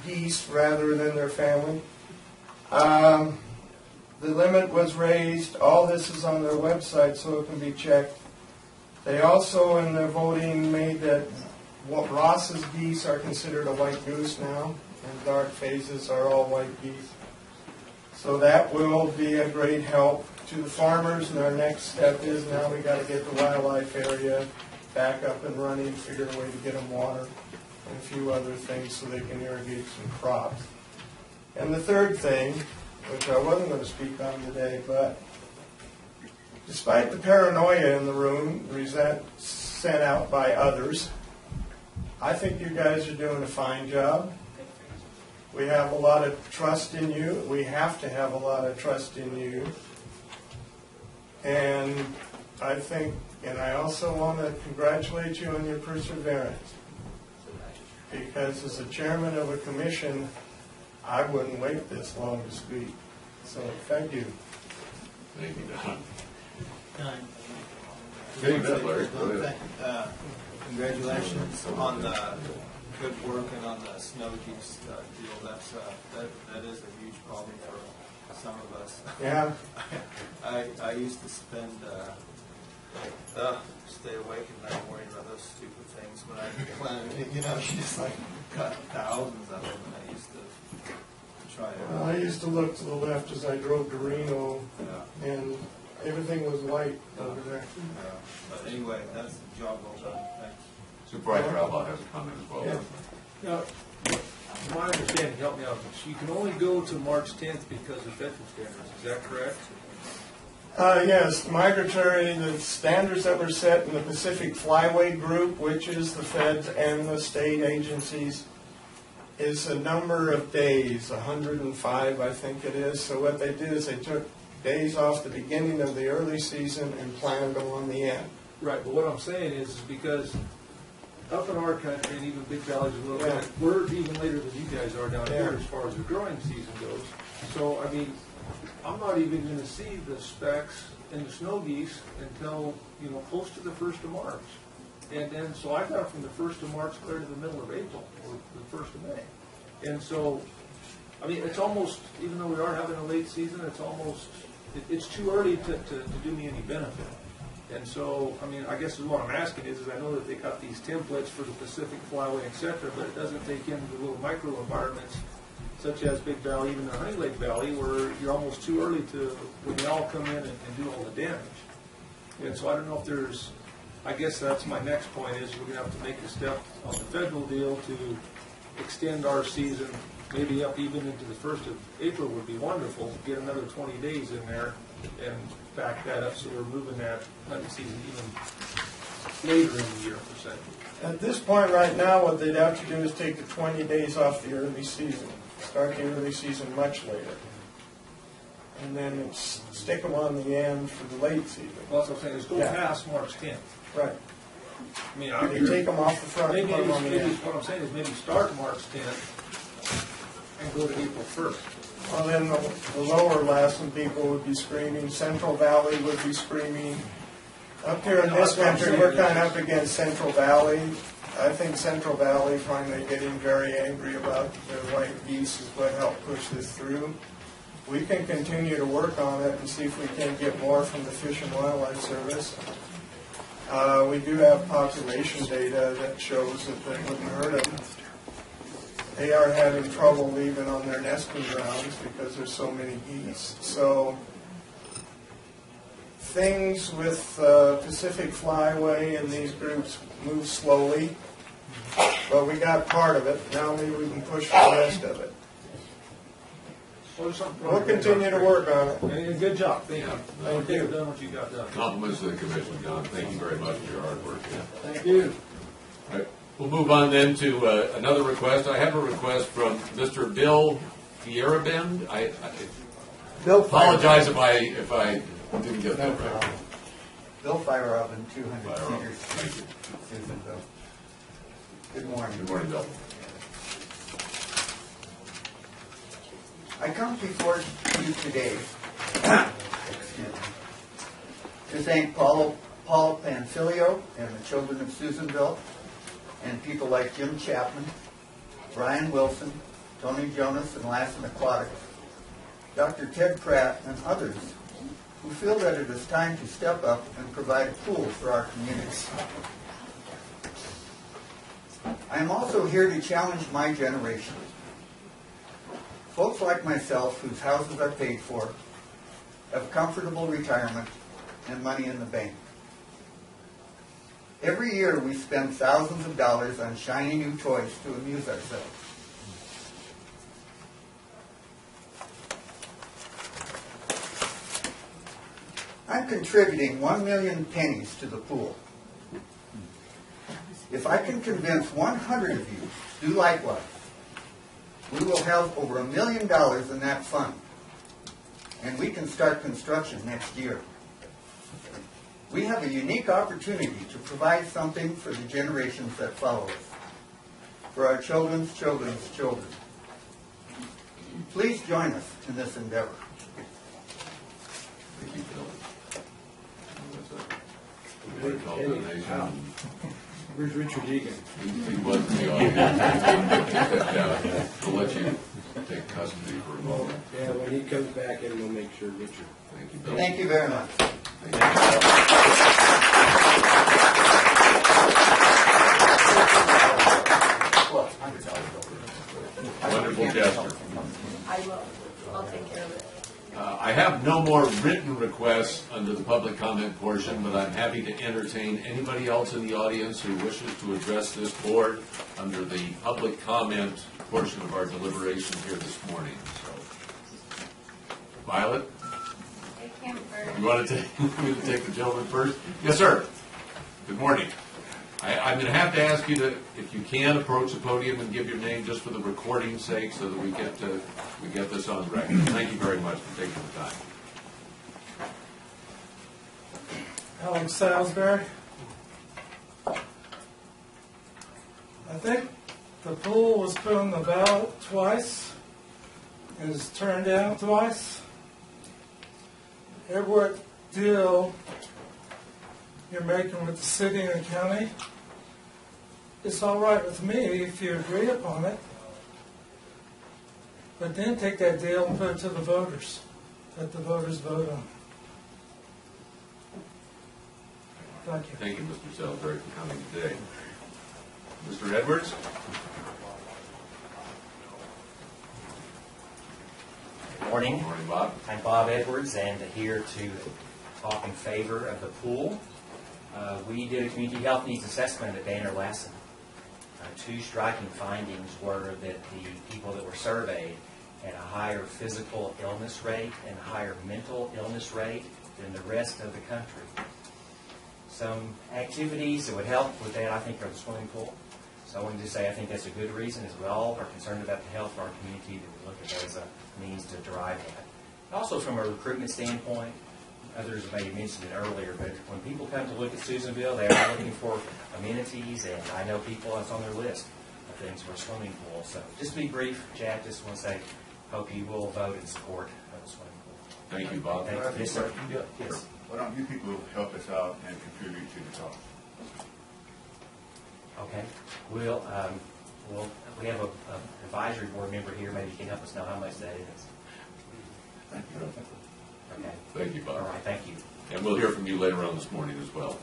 geese rather than their family. The limit was raised. All this is on their website, so it can be checked. They also, in their voting, made that Ross's geese are considered a white goose now, and dark phases are all white geese. So that will be a great help to the farmers, and our next step is now we got to get the wildlife area back up and running, figure a way to get them water and a few other things so they can irrigate some crops. And the third thing, which I wasn't going to speak on today, but despite the paranoia in the room sent out by others, I think you guys are doing a fine job. We have a lot of trust in you. We have to have a lot of trust in you. And I think, and I also want to congratulate you on your perseverance. Because as a chairman of a commission, I wouldn't wait this long to speak. So thank you. Thank you, Don. Congratulations on the good work and on the snow geese deal. That is a huge problem for some of us. Yeah. I used to spend stay awake at night worrying about those stupid things when I planted. You just like cut thousands of them, and I used to try to. Well, I used to look to the left as I drove to Reno, and everything was white over there. But anyway, that's the job well done. Thanks. Supervisor Outlaw has a comment as well. Yeah. Now, from my understanding, help me out, you can only go to March 10th because of federal standards. Is that correct? Yes, migratory, the standards that were set in the Pacific Flyway Group, which is the feds and the state agencies, is a number of days, 105 I think it is. So what they did is they took days off the beginning of the early season and planned them on the end. Right, but what I'm saying is because up in our country, and even Big Valley's a little bit, we're even later than you guys are down here as far as the growing season goes. So, I mean, I'm not even going to see the specs in the snow geese until, close to the 1st of March. And then, so I got from the 1st of March clear to the middle of April, or the 1st of May. And so, I mean, it's almost, even though we are having a late season, it's almost, it's too early to do me any benefit. And so, I mean, I guess what I'm asking is I know that they got these templates for the Pacific Flyway, et cetera, but it doesn't take in the little micro environments such as Big Valley, even the Honey Lake Valley, where you're almost too early to, when they all come in and do all the damage. And so I don't know if there's, I guess that's my next point is we're going to have to make a step on the federal deal to extend our season, maybe up even into the 1st of April would be wonderful. Get another 20 days in there and back that up so we're moving that hunting season even later in the year per se. At this point right now, what they'd have to do is take the 20 days off the early season, start the early season much later, and then stick them on the end for the late season. Well, that's what I'm saying, is go past March 10th. Right. I mean, you take them off the front. Maybe what I'm saying is maybe start March 10th and go to April 1st. Well, then the lower Lassen people would be screaming. Central Valley would be screaming. Up here in this country, we're kind of up against Central Valley. I think Central Valley finally getting very angry about their white geese is what helped push this through. We can continue to work on it and see if we can get more from the Fish and Wildlife Service. We do have population data that shows that wouldn't hurt them. They are having trouble leaving on their nesting grounds because there's so many geese. So things with Pacific Flyway and these groups move slowly, but we got part of it. Now maybe we can push the rest of it. We'll continue to work on it. Good job. Thank you. Thank you. Done what you got done. Compliments to the commission, John. Thank you very much for your hard work. Thank you. All right. We'll move on then to another request. I have a request from Mr. Bill Fierabend. I apologize if I didn't get that right. Bill Fierabend, 200 Fierabend. Cedar Street, Susanville. Good morning. Good morning, Bill. I come before you today excuse me, to thank Paul Panfilio and the children of Susanville and people like Jim Chapman, Brian Wilson, Tony Jonas and Lassen Aquatics, Dr. Ted Pratt, and others who feel that it is time to step up and provide a pool for our communities. I am also here to challenge my generation. Folks like myself, whose houses are paid for, have comfortable retirement and money in the bank. Every year we spend thousands of dollars on shiny new toys to amuse ourselves. I'm contributing 1 million pennies to the pool. If I can convince 100 of you to do likewise, we will have over $1 million in that fund, and we can start construction next year. We have a unique opportunity to provide something for the generations that follow us, for our children's children's children. Please join us in this endeavor. Thank you, Bill. What a call to the nation. Where's Richard Egan? He was in the audience. We'll let you take custody for a moment. Yeah, when he comes back in, we'll make sure Richard. Thank you, Bill. Thank you very much. Wonderful gesture. I will. I'll take care of it. I have no more written requests under the public comment portion, but I'm happy to entertain anybody else in the audience who wishes to address this board under the public comment portion of our deliberation here this morning. So, Violet, you want to take the gentleman first? Yes, sir. Good morning. I'm going to have to ask you to, if you can, approach the podium and give your name just for the recording's sake, so that we get this on record. Thank you very much for taking the time. Alex Salisbury. I think the pool was put on the ballot twice and was turned down twice. Every deal you're making with the city and the county, it's all right with me if you agree upon it. But then take that deal and put it to the voters. Let the voters vote on it. Thank you. Thank you, Mr. Salisbury, for coming today. Mr. Edwards? Morning. Good morning, Bob. I'm Bob Edwards, and here to talk in favor of the pool. We did a community health needs assessment at Banner Lassen. Two striking findings were that the people that were surveyed had a higher physical illness rate and a higher mental illness rate than the rest of the country. Some activities that would help with that, I think, are the swimming pool. So I wanted to say I think that's a good reason, as we all are concerned about the health of our community, that we look at that as a means to drive that. Also from a recruitment standpoint, others may have mentioned it earlier, but when people come to look at Susanville, they are looking for amenities, and I know people, that's on their list of things for a swimming pool. So just to be brief, Jack, just want to say, hope you will vote in support of the swimming pool. Thank you, Bob. Thank you. Yes, sir. Yes. Why don't you people help us out and contribute to the cost? Okay. We have an advisory board member here. Maybe you can help us know how much that is. Thank you. Okay. Thank you, Bob. All right. Thank you. And we'll hear from you later on this morning as well.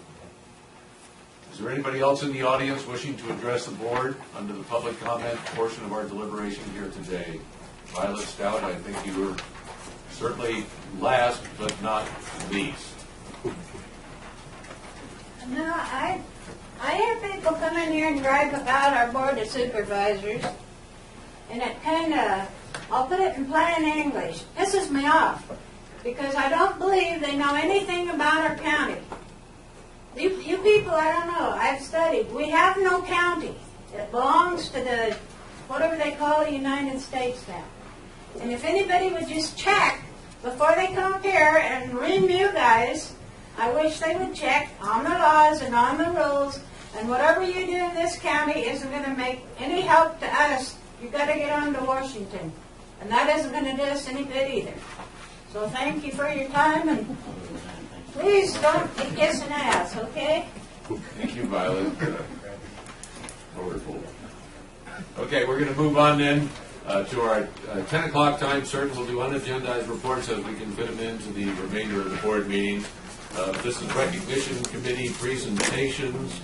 Is there anybody else in the audience wishing to address the board under the public comment portion of our deliberation here today? Violet Stout, I think you were certainly last but not least. No, I hear people come in here and gripe about our board of supervisors, and it kind of, I'll put it in plain English, pisses me off, because I don't believe they know anything about our county. You people, I don't know, I've studied. We have no county. It belongs to the, whatever they call the United States now. And if anybody would just check before they come up here and ream you guys, I wish they would check on the laws and on the rules, and whatever you do in this county isn't going to make any help to us. You've got to get on to Washington, and that isn't going to do us any good either. So thank you for your time, and please don't be kissing ass, okay? Thank you, Violet. Wonderful. Okay, we're going to move on then To our 10 o'clock time, certain we'll do unagendized reports as we can fit them into the remainder of the board meeting. This is recognition committee presentations,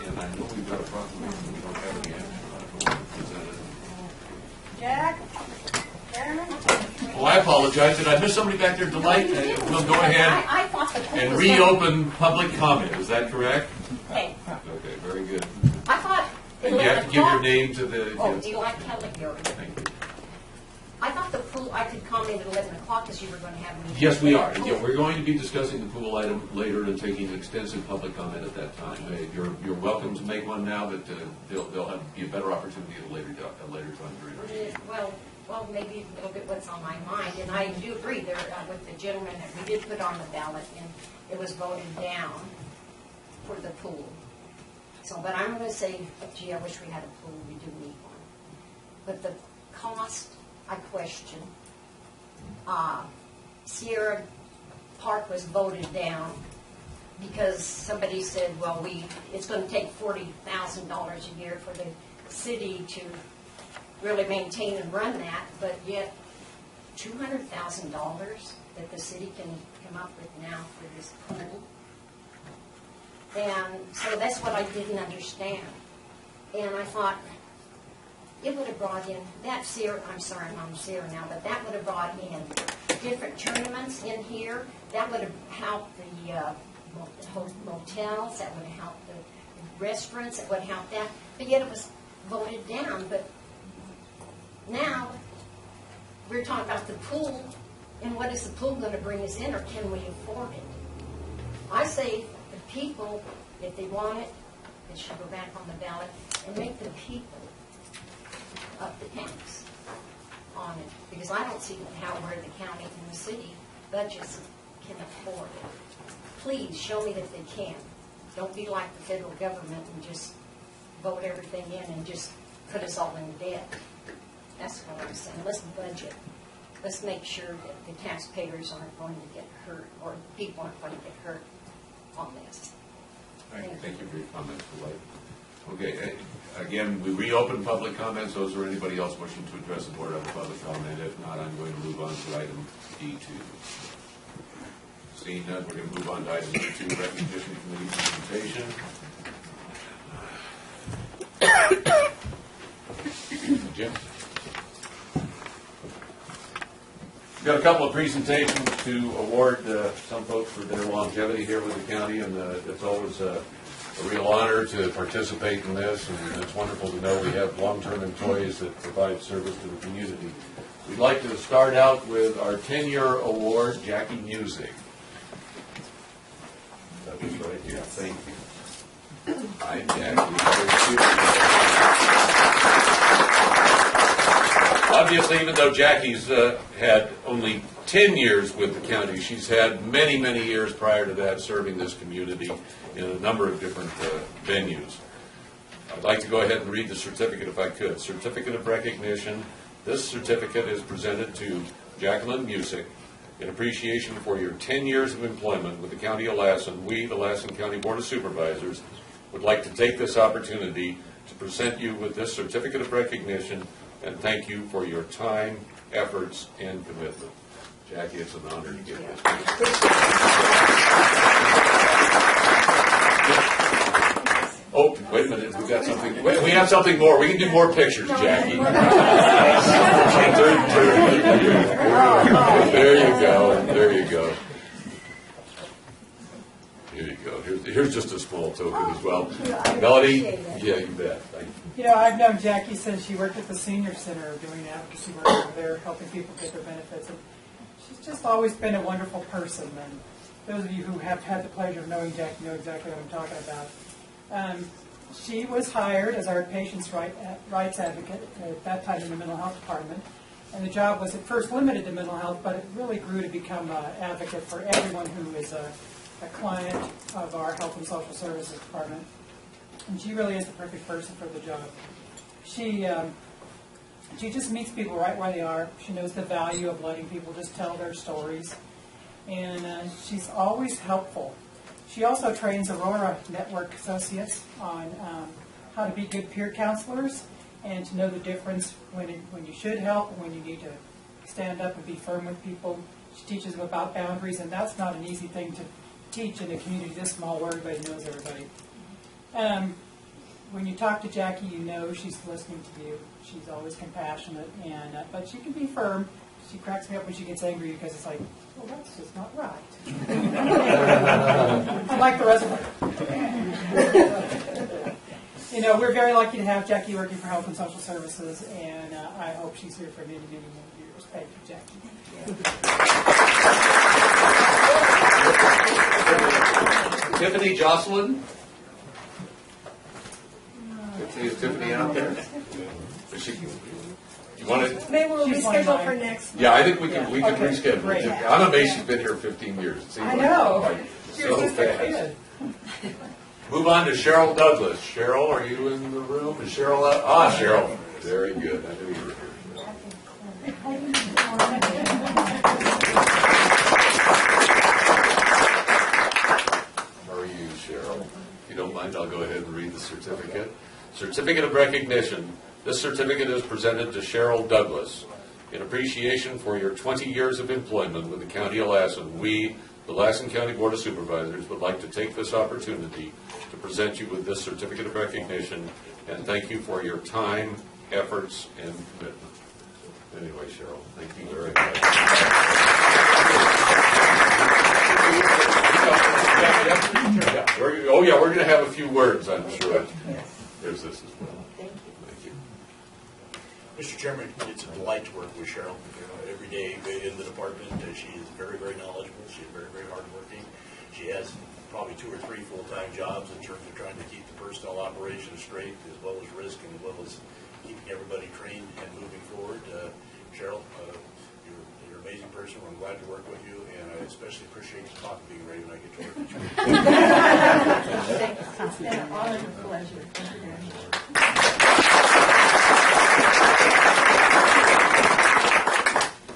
and I know we've got a proclamation. We don't have any action on it, but we'll present it. Jack? Chairman? Oh, I apologize. Did I miss somebody back there? Delight? We'll go ahead I thought the pool and was reopen public comment. Is that correct? Okay. Okay, very good. I thought. And you have to give your name to the... Oh, do you like Kelly? Thank you. I thought the pool, I could comment at 11 o'clock because you were going to have a meeting. Yes, we are. Yeah, we're going to be discussing the pool item later and taking extensive public comment at that time. You're welcome to make one now, but they'll have be a better opportunity at a later time during our meeting. Well, maybe a little bit what's on my mind, and I do agree there with the gentleman that we did put on the ballot, and it was voted down for the pool. So, but I'm going to say, gee, I wish we had a pool. We do need one. But the cost, I question. Sierra Park was voted down because somebody said, well, it's going to take $40,000 a year for the city to really maintain and run that, but yet $200,000 that the city can come up with now for this pool. And so that's what I didn't understand. And I thought, it would have brought in, that Sierra, I'm sorry, I'm Sierra now, but that would have brought in different tournaments in here. That would have helped the motels, that would have helped the restaurants, that would have helped that. But yet it was voted down. But now we're talking about the pool, and what is the pool going to bring us in, or can we afford it? I say the people, if they want it, it should go back on the ballot and make the people up the tax on it, because I don't see where the county and the city budgets can afford it. Please show me that they can. Don't be like the federal government and just vote everything in and just put us all in debt. That's what I'm saying. Let's budget. Let's make sure that the taxpayers aren't going to get hurt, or people aren't going to get hurt on this. Thank you for your comments, Delight. Okay, again, we reopen public comments. Those or anybody else wishing to address the board on public comment. If not, I'm going to move on to item D2. Seeing none, we're going to move on to item D2, recognition committee presentation. Jim? We've got a couple of presentations to award some folks for their longevity here with the county, and it's always a real honor to participate in this, and it's wonderful to know we have long-term employees that provide service to the community. We'd like to start out with our 10-year award, Jackie Music. That was right here. Thank you. Hi, Jackie. Obviously, even though Jackie's had only 10 years with the county, she's had many, many years prior to that serving this community in a number of different venues. I'd like to go ahead and read the certificate if I could. Certificate of recognition. This certificate is presented to Jacqueline Music in appreciation for your 10 years of employment with the County of Lassen. We, the Lassen County Board of Supervisors, would like to take this opportunity to present you with this certificate of recognition and thank you for your time, efforts, and commitment. Jackie, it's an honor to get this. Oh, wait a minute. We got something. Wait, we have something more. We can do more pictures, Jackie. There you go. There you go. Here you go. Here's just a small token as well. Melody? Yeah, you bet. Thank you. You know, I've known Jackie since she worked at the senior center doing advocacy work over there, helping people get their benefits. And she's just always been a wonderful person. And those of you who have had the pleasure of knowing Jackie know exactly what I'm talking about. She was hired as our patients' rights advocate at that time in the mental health department. And the job was at first limited to mental health, but it really grew to become an advocate for everyone who is a client of our health and social services department. And she really is the perfect person for the job. She just meets people right where they are. She knows the value of letting people just tell their stories. And she's always helpful. She also trains Aurora Network associates on how to be good peer counselors and to know the difference when you should help and when you need to stand up and be firm with people. She teaches them about boundaries, and that's not an easy thing to teach in a community this small where everybody knows everybody. When you talk to Jackie, you know she's listening to you. She's always compassionate, and but she can be firm. She cracks me up when she gets angry because it's like, well, that's just not right. I like the rest of her. You know, we're very lucky to have Jackie working for Health and Social Services, and I hope she's here for many, many more years. Thank you, Jackie. Tiffany Jocelyn? Is Tiffany out there? Is she, you want to? Maybe we'll She's one of reschedule mine. for next. Yeah, I think we can Okay, reschedule. great. I'm amazed she's been here 15 years. It seems I like know. like She was so just a fast. kid. Move on to Cheryl Douglas. Cheryl, are you in the room? Is Cheryl out? Ah, Cheryl. Very good. I knew you were here. How are you, Cheryl? If you don't mind, I'll go ahead and read the certificate. Certificate of Recognition. This certificate is presented to Cheryl Douglas. In appreciation for your 20 years of employment with the County of Lassen, we, the Lassen County Board of Supervisors, would like to take this opportunity to present you with this certificate of recognition and thank you for your time, efforts, and commitment. Anyway, Cheryl, thank you very much. Oh yeah, we're going to have a few words, I'm sure. There's this as well. Thank you. Mr. Chairman, it's a delight to work with Cheryl. Every day in the department, she is very, very knowledgeable. She's very, very hardworking. She has probably 2 or 3 full-time jobs in terms of trying to keep the personnel operations straight, as well as risk, and as well as keeping everybody trained and moving forward. Cheryl, you're an amazing person. I'm glad to work with you, and I especially appreciate the coffee being ready when I get to work with you. It's been an honor and a pleasure. Thank you very much.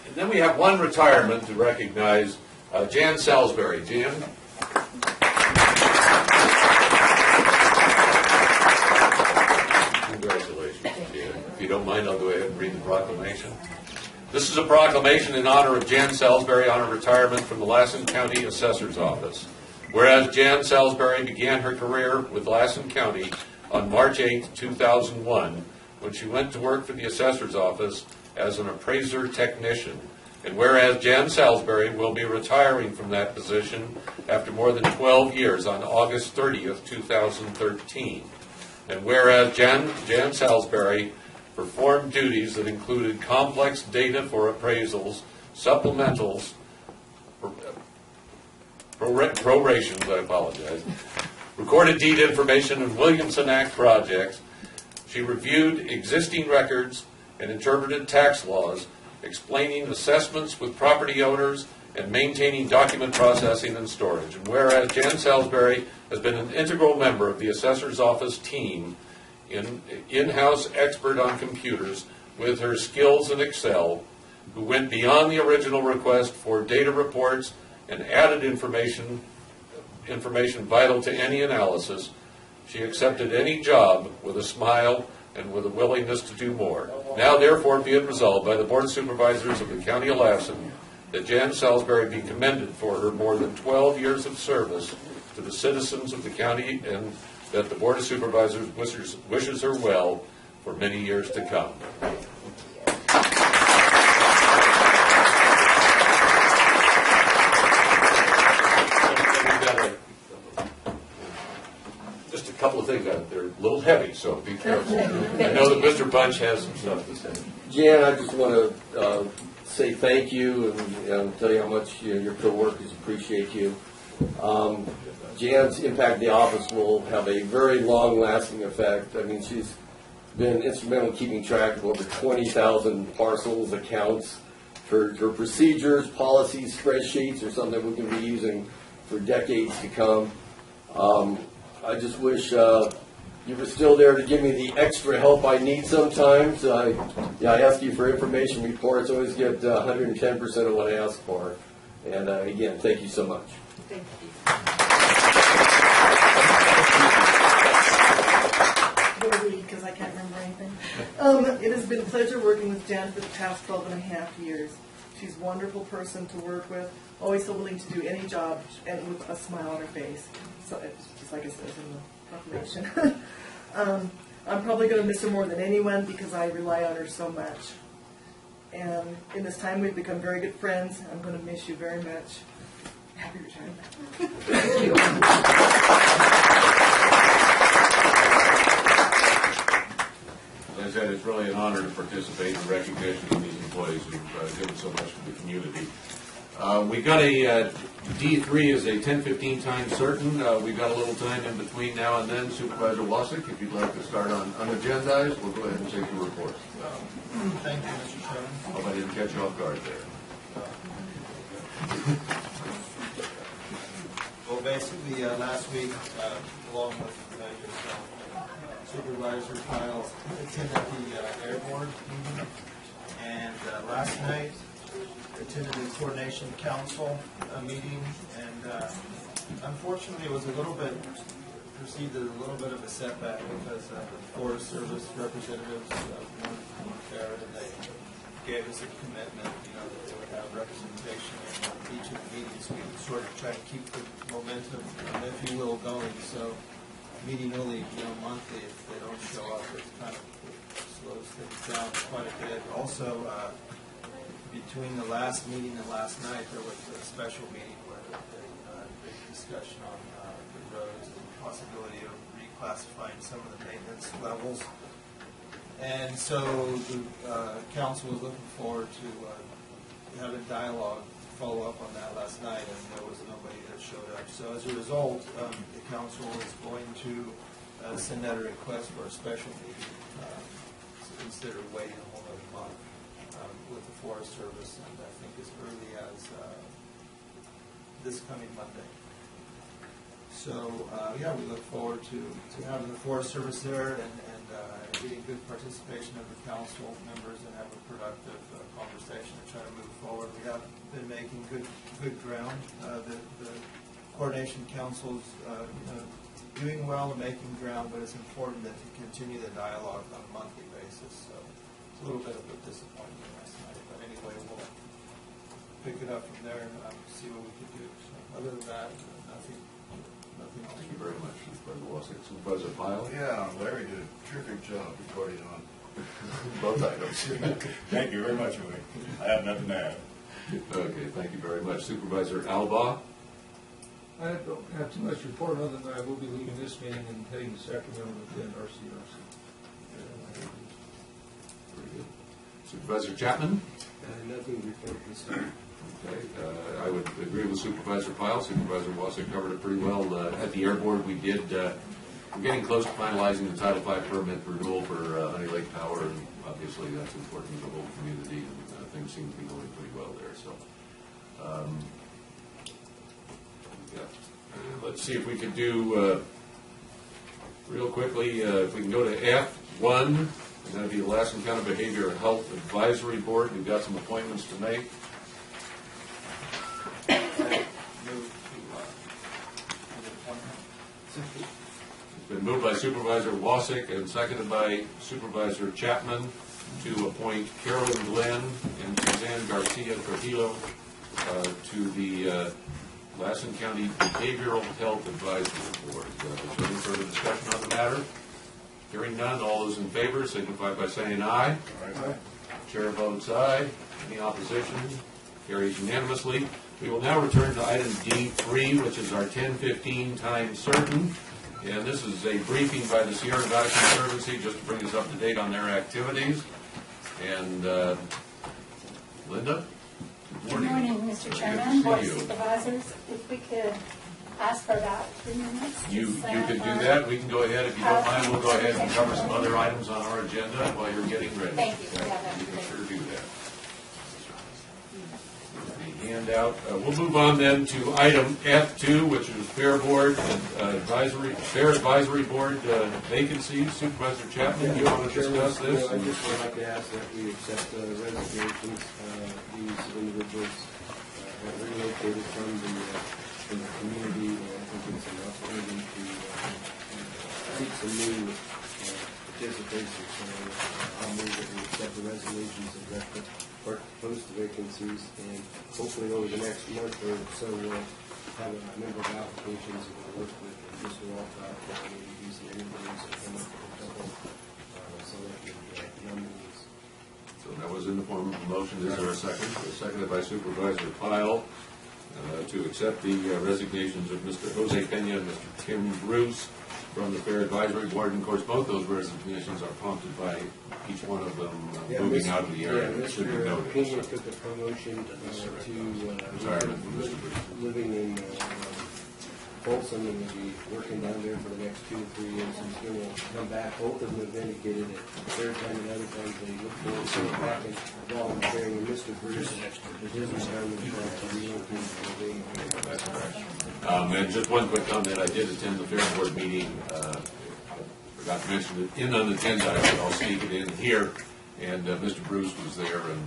And then we have one retirement to recognize Jan Salisbury. Jan? Congratulations, Jan. If you don't mind, I'll go ahead and read the proclamation. This is a proclamation in honor of Jan Salisbury on her retirement from the Lassen County Assessor's Office. Whereas Jan Salisbury began her career with Lassen County on March 8, 2001, when she went to work for the Assessor's Office as an appraiser technician. And whereas Jan Salisbury will be retiring from that position after more than 12 years on August 30th, 2013. And whereas Jan Salisbury performed duties that included complex data for appraisals, supplementals, prorations, I apologize, recorded deed information and Williamson Act projects. She reviewed existing records and interpreted tax laws, explaining assessments with property owners and maintaining document processing and storage. And whereas Jan Salisbury has been an integral member of the Assessor's Office team, in-house expert on computers with her skills in Excel, who went beyond the original request for data reports and added information vital to any analysis. She accepted any job with a smile and with a willingness to do more. Now, therefore, be it resolved by the Board of Supervisors of the County of Lassen that Jan Salisbury be commended for her more than 12 years of service to the citizens of the county, and that the Board of Supervisors wishes her well for many years to come. Just a couple of things. They're a little heavy, so be careful. I know that Mr. Bunch has some stuff to say. Jan, I just want to say thank you and tell you how much your co-workers appreciate you. Jan's impact in the office will have a very long-lasting effect. I mean, she's been instrumental in keeping track of over 20,000 parcels, accounts. Her procedures, policies, spreadsheets are something that we can be using for decades to come. I just wish you were still there to give me the extra help I need sometimes. I ask you for information reports. I always get 110% of what I ask for. And again, thank you so much. Thank you. Because I can't remember anything. It has been a pleasure working with Jan for the past 12 and a half years. She's a wonderful person to work with, always so willing to do any job and with a smile on her face. So just like it says in the proclamation. I'm probably going to miss her more than anyone because I rely on her so much. And in this time we've become very good friends. I'm going to miss you very much. Happy retirement. Thank you. As I said, it's really an honor to participate in recognition of these employees who've given so much to the community. We've got a D3 is a 10:15 time certain. We've got a little time in between now and then. Supervisor Wasik, if you'd like to start on unagendized, we'll go ahead and take the report. Thank you, Mr. Chairman. Hope I didn't catch you off guard there. Well, basically, last week, along with Supervisor Piles, attended the Air Board meeting, and last night attended the Coordination Council meeting, and unfortunately, it was a little bit perceived as a little bit of a setback because the Forest Service representatives weren't there, and they gave us a commitment, that they would have representation in each of the meetings. We sort of try to keep the momentum, if you will, going. So meeting only monthly, if they don't show up, it kind of slows things down quite a bit. Also, between the last meeting and last night, there was a special meeting where they had a big discussion on the roads and the possibility of reclassifying some of the maintenance levels. And so the council was looking forward to having dialogue follow up on that last night, and there was nobody that showed up. So as a result, the council is going to send out a request for a special meeting instead of waiting a whole other month with the Forest Service, and I think as early as this coming Monday. So yeah, we look forward to having the Forest Service there and getting good participation of the council members and have a productive conversation to try to move forward. We have been making good ground. The Coordination Council's doing well and making ground, but it's important that you continue the dialogue on a monthly basis. So it's a little bit of a disappointment last night, but anyway, we'll pick it up from there and see what we can do. So other than that, nothing else. Thank you very much, Supervisor Wasik. Supervisor Pyle? Yeah, Larry did a terrific job reporting on both items. Thank you very much, Louis. I have nothing to add. Okay, thank you very much. Supervisor Alba? I don't have too much to report other than I will be leaving this meeting and heading to Sacramento with the RCRC. Very good. Supervisor Chapman? Nothing to report this time. Okay, I would agree with Supervisor Pyle. Supervisor Wasik covered it pretty well. At the Air Board, we're getting close to finalizing the Title V permit renewal for Honey Lake Power, and obviously that's important to the whole community, and things seem to be going pretty well there. So, yeah. Let's see if we could do, real quickly, if we can go to F1, and that'd be the Lassen County Behavioral Health Advisory Board. We've got some appointments to make. It's been moved by Supervisor Wasik and seconded by Supervisor Chapman to appoint Carolyn Glenn and Suzanne Garcia Trujillo to the Lassen County Behavioral Health Advisory Board. Is there any further discussion on the matter? Hearing none, all those in favor signify by saying aye. Aye. Chair votes aye. Any opposition? Carries unanimously. We will now return to item D3, which is our 10:15 time certain. And this is a briefing by the Sierra Nevada Conservancy just to bring us up to date on their activities. And Linda? Good morning, Mr. Chairman, Board of Supervisors. If we could ask for about 3 minutes. You could do that. We can go ahead. If you don't mind, we'll go ahead and cover some other items on our agenda while you're getting ready. Thank you. Yeah, that'd You be can great. sure do that. Handout. We'll move on then to item F2, which is Fair Board and Fair Advisory Board vacancies. Supervisor Chapman, do you want to discuss this? I just would like to ask that we accept the resignations. These individuals have relocated from the community, and I think it's an opportunity to seek some new participation, so I'll move that we accept the resignations of the clerk post vacancies, and hopefully over the next month or so, we'll have a number of applications that we'll work with Mr. Walcott, and maybe do some interviews and come up with a couple selected nominees. So that was in the form of a motion. Is there a second? Seconded by Supervisor Pyle to accept the resignations of Mr. Jose Pena and Mr. Tim Bruce from the Fair Advisory Board. And of course, both those resignations are prompted by each one of them moving out of the area. Yeah, It should be Mr. noted. Pena took a promotion Retirement from Mr. Bruce. living in Folsom, and will be working down there for the next 2 to 3 years. He's going to come back. Both of them have indicated at their time and other times they look forward to coming back and volunteering. And Mr. Bruce, with his retirement, to relocate to the And just one quick comment. I did attend the Fair Board meeting. Forgot to mention it in unattended, but I'll sneak it in here. And Mr. Bruce was there, and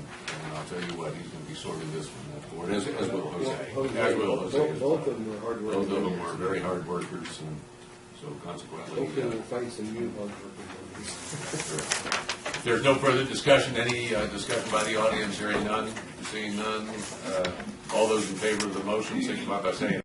I'll tell you what, he's going to be sorting this from that board, as will Jose. As will Jose. Both of them were hard workers. Both of them were very hard workers, and so consequently. Hopefully we'll find some new hard workers. If there's no further discussion, any discussion by the audience, hearing none, seeing none, all those in favor of the motion signify by saying